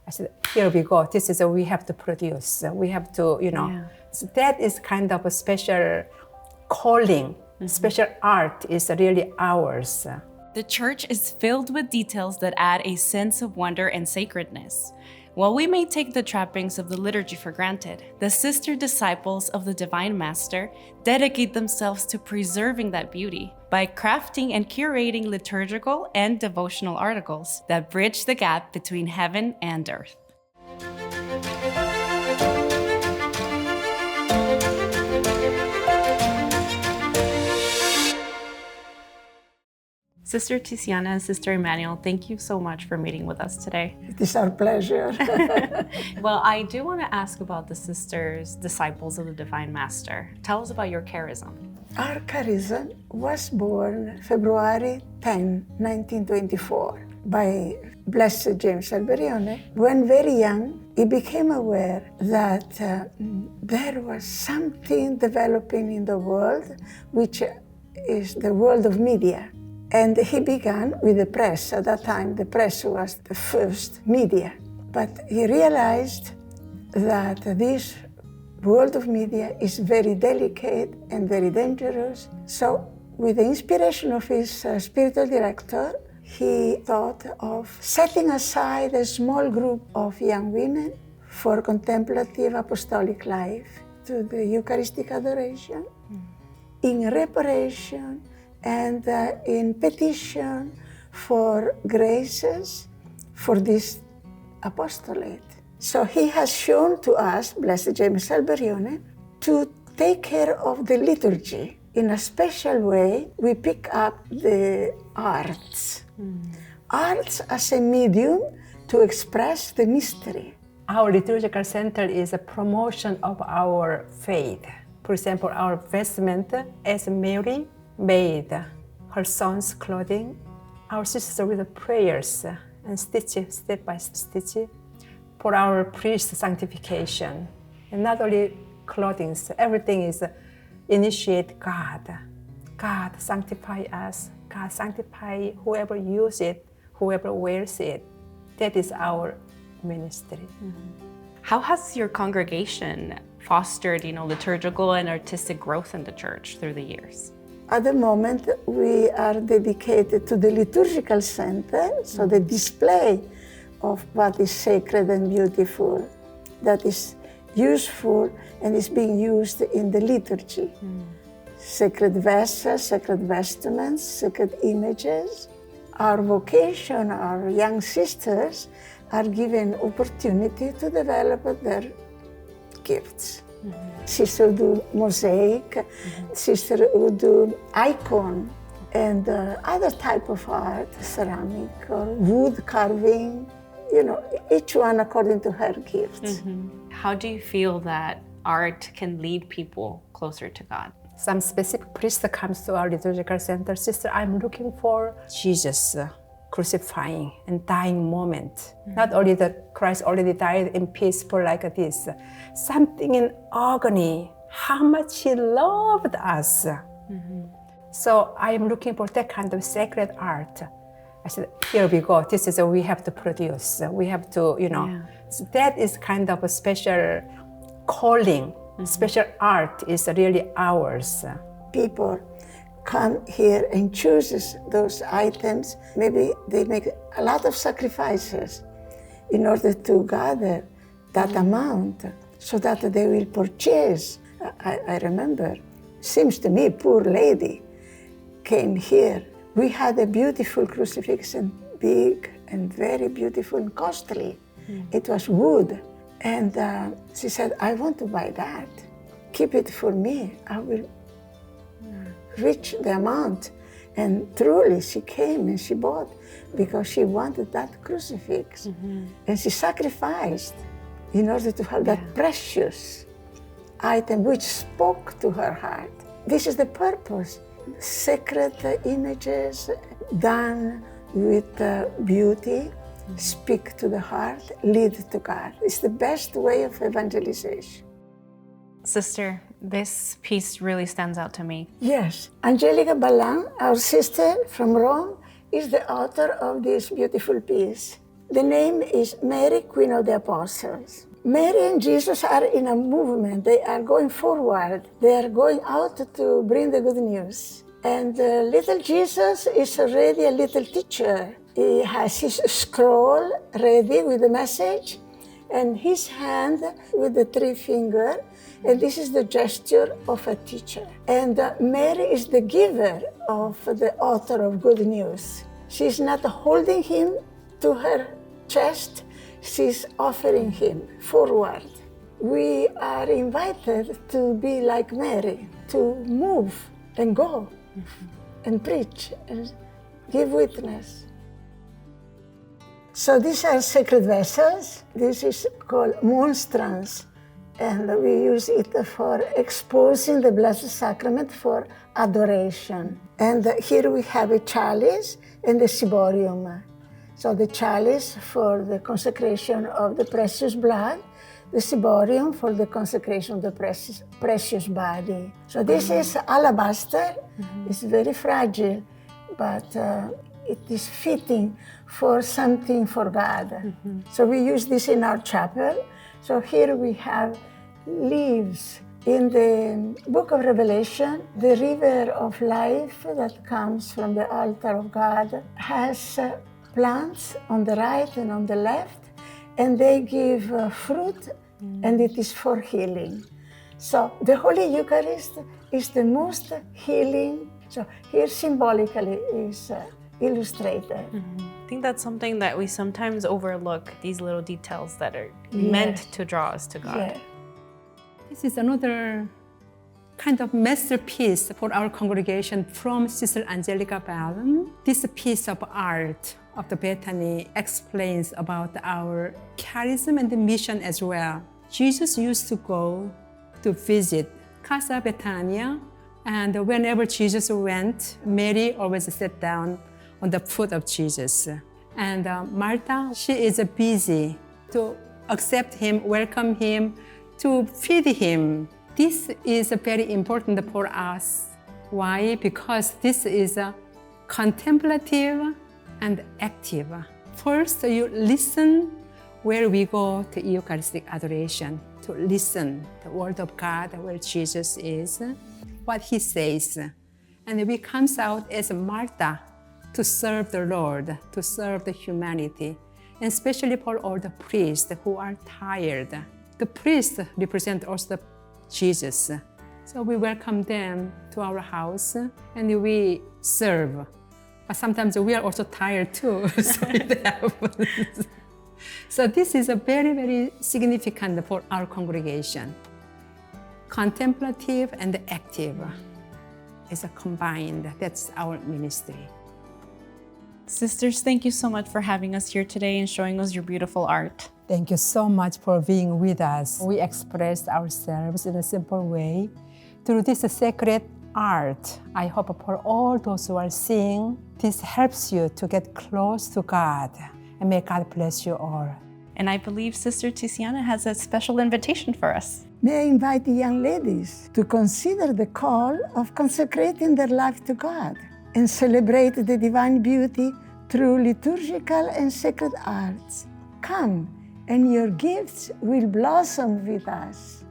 I said, here we go. This is what we have to produce. We have to, So that is kind of a special calling. Special art is really ours. The church is filled with details that add a sense of wonder and sacredness. While we may take the trappings of the liturgy for granted, the sister disciples of the Divine Master dedicate themselves to preserving that beauty by crafting and curating liturgical and devotional articles that bridge the gap between heaven and earth. Sister Tiziana and Sister Emmanuel, thank you so much for meeting with us today. It is our pleasure. Well, I do want to ask about the sisters, disciples of the Divine Master. Tell us about your charism. Our charism was born February 10, 1924, by Blessed James Alberione. When very young, he became aware that there was something developing in the world, which is the world of media. And he began with the press. At that time, the press was the first media. But he realized that this world of media is very delicate and very dangerous. So, with the inspiration of his spiritual director, he thought of setting aside a small group of young women for contemplative apostolic life, to the Eucharistic adoration, in reparation, and in petition for graces for this apostolate. So he has shown to us, Blessed James Alberione, to take care of the liturgy. In a special way, we pick up the arts. Arts as a medium to express the mystery. Our liturgical center is a promotion of our faith. For example, our vestment as Mary made her son's clothing. Our sisters with the prayers and stitch step by stitch for our priest sanctification. And not only clothing, everything is initiate God. God sanctify us. God sanctify whoever uses it, whoever wears it. That is our ministry. How has your congregation fostered, liturgical and artistic growth in the church through the years? At the moment, we are dedicated to the liturgical center, so the display of what is sacred and beautiful, that is useful and is being used in the liturgy. Sacred vessels, sacred vestments, sacred images. Our vocation, our young sisters are given opportunity to develop their gifts. Sister who do mosaic, sister who do icon, and other type of art, ceramic or wood carving, each one according to her gifts. How do you feel that art can lead people closer to God? Some specific priest comes to our liturgical center, sister, I'm looking for Jesus crucifying and dying moment. Not only that Christ already died in peaceful like this, something in agony, how much he loved us. So I'm looking for that kind of sacred art. I said, here we go, this is what we have to produce. We have to, So that is kind of a special calling. Special art is really ours. People come here and chooses those items. Maybe they make a lot of sacrifices in order to gather that amount so that they will purchase. I remember, seems to me, poor lady came here. We had a beautiful crucifixion, big and very beautiful and costly. It was wood. And she said, I want to buy that. Keep it for me. I will reach the amount. And truly, she came and she bought because she wanted that crucifix. And she sacrificed in order to have that precious item which spoke to her heart. This is the purpose. Sacred images done with beauty speak to the heart, lead to God. It's the best way of evangelization. Sister, this piece really stands out to me. Yes, Angelica Ballan, our sister from Rome, is the author of this beautiful piece. The name is Mary, Queen of the Apostles. Mary and Jesus are in a movement. They are going forward. They are going out to bring the good news. And little Jesus is already a little teacher. He has his scroll ready with the message and his hand with the 3 fingers. And this is the gesture of a teacher. And Mary is the giver of the author of good news. She's not holding him to her chest. She's offering him forward. We are invited to be like Mary, to move and go and preach and give witness. So these are sacred vessels. This is called monstrance, and we use it for exposing the Blessed Sacrament for adoration. And here we have a chalice and the ciborium. So the chalice for the consecration of the precious blood, the ciborium for the consecration of the precious body. So this is alabaster. It's very fragile, but it is fitting for something for God. So we use this in our chapel. So here we have leaves. In the book of Revelation, the river of life that comes from the altar of God has plants on the right and on the left, and they give fruit, and it is for healing. So the Holy Eucharist is the most healing. So here symbolically is illustrated. I think that's something that we sometimes overlook, these little details that are meant to draw us to God. Yeah. This is another kind of masterpiece for our congregation from Sister Angelica Ballon. This piece of art of the Bethany explains about our charism and the mission as well. Jesus used to go to visit Casa Betania, and whenever Jesus went, Mary always sat down on the foot of Jesus. And Martha, she is busy to accept him, welcome him, to feed him. This is very important for us. Why? Because this is a contemplative and active. First, you listen where we go to Eucharistic adoration, to listen the Word of God, where Jesus is, what He says. And we come out as Martha to serve the Lord, to serve the humanity, and especially for all the priests who are tired. The priests represent also Jesus. So we welcome them to our house and we serve. But sometimes we are also tired too. So this is a very, very significant for our congregation. Contemplative and active is a combined. That's our ministry. Sisters, thank you so much for having us here today and showing us your beautiful art. Thank you so much for being with us. We expressed ourselves in a simple way through this sacred art. I hope for all those who are seeing, this helps you to get close to God. And may God bless you all. And I believe Sister Tiziana has a special invitation for us. May I invite the young ladies to consider the call of consecrating their life to God and celebrate the divine beauty through liturgical and sacred arts. Come, and your gifts will blossom with us.